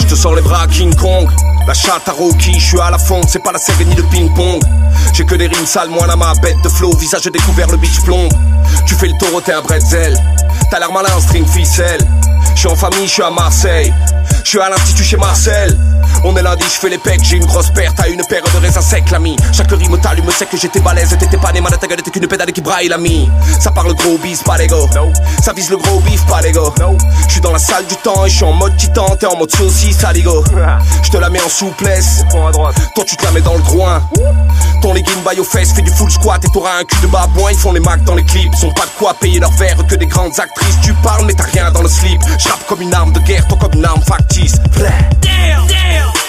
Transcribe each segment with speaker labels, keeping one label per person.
Speaker 1: Je te sors les bras King Kong, la chatte à Rocky, je suis à la fonte, c'est pas la série ni le ping-pong. J'ai que des rimes sales, moi là ma bête de flow, visage découvert, le bitch plombe. Tu fais le taureau, t'es un bretzel, t'as l'air malin, string ficelle. Je suis en famille, je suis à Marseille, je suis à l'institut chez Marcel. On est lundi, je fais les pecs, j'ai une grosse paire, t'as une paire de raisins secs l'ami. Chaque rime t'allume sait que j'étais balèze, t'étais pas né, malade ta gueule était qu'une pédale qui braille l'ami. Ça parle gros bis, pas l'ego, ça vise le gros bif, pas l'ego. Je suis dans la salle du temps et je suis en mode titan, t'es en mode saucisse, saligo. Je te la mets en souplesse, toi tu te la mets dans le groin. Ton legging baille aux fesses, fais du full squat et t'auras un cul de babouin. Ils font les macs dans les clips, ils ont pas de quoi payer leur verre que des grandes actrices. Tu parles mais t'as rien dans le slip, je rappe comme une arme de guerre, toi comme une arme factice.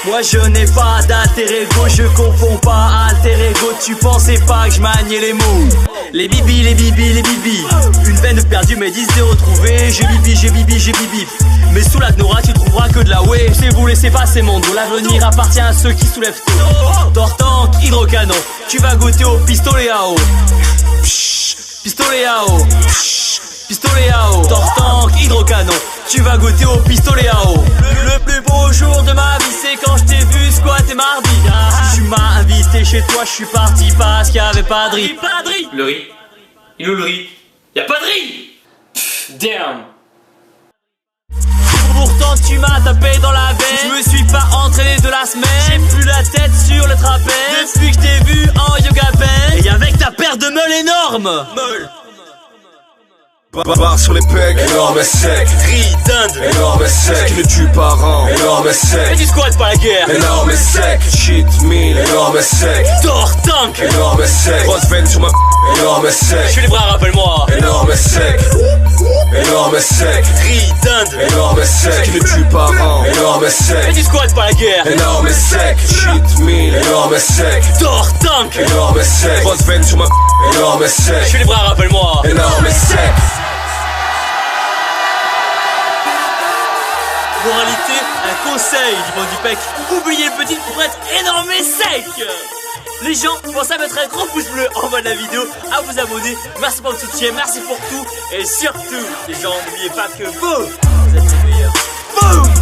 Speaker 2: Moi je n'ai pas d'alter ego, je confonds pas alter ego. Tu pensais pas que je maniais les mots. Les bibis, les bibis, les bibis. Une veine perdue mais 10 de retrouvée. J'ai bibi, j'ai bibi, j'ai bibi. Mais sous la Gnora tu trouveras que de la way. C'est vous laissez passer mon dos, l'avenir appartient à ceux qui soulèvent tout. Tortank, hydrocanon, tu vas goûter au pistolet à eau. Pistolet à eau. Pistolet à eau, Tortank, hydrocanon, tu vas goûter au pistolet à eau. Le plus beau jour de ma vie c'est quand je t'ai vu squatter mardi. Si tu m'as invité chez toi je suis parti parce qu'il y avait pas de riz. Pas de riz. Le riz. Il est où le riz? Y'a pas de riz. Damn. Pourtant tu m'as tapé dans la veine. Je me suis pas entraîné de la semaine. J'ai plus la tête sur le trapèze depuis que je t'ai vu en yoga pen. Et avec ta paire de meules énorme. Meule.
Speaker 1: Barre sur les pecs, énorme et sec.
Speaker 2: Riz, dinde,
Speaker 1: énorme et sec. Qui ne tue pas rang, énorme et sec.
Speaker 2: Et du squat pas la guerre.
Speaker 1: Énorme et sec. Cheat meal, énorme et sec.
Speaker 2: Tortank,
Speaker 1: énorme et sec. Grosse veine sur ma énorme et sec.
Speaker 2: Je suis les bras, rappelle-moi.
Speaker 1: Énorme et sec. Énorme et sec.
Speaker 2: Riz, dinde,
Speaker 1: énorme et sec. Qui ne tue pas rang, énorme et sec.
Speaker 2: Et du squat pas la guerre.
Speaker 1: Énorme et sec. Cheat meal, énorme et sec.
Speaker 2: Tortank,
Speaker 1: énorme et sec. Grosse veine sur ma énorme et sec.
Speaker 2: Je suis les bras, rappelle-moi.
Speaker 1: Énorme et sec.
Speaker 2: Moralité, un conseil du banc du pec. Oubliez le petit pour être énorme et sec. Les gens, pensez à mettre un gros pouce bleu en bas de la vidéo, à vous abonner. Merci pour votre soutien, merci pour tout. Et surtout, les gens, n'oubliez pas que vous êtes les meilleurs. Boum.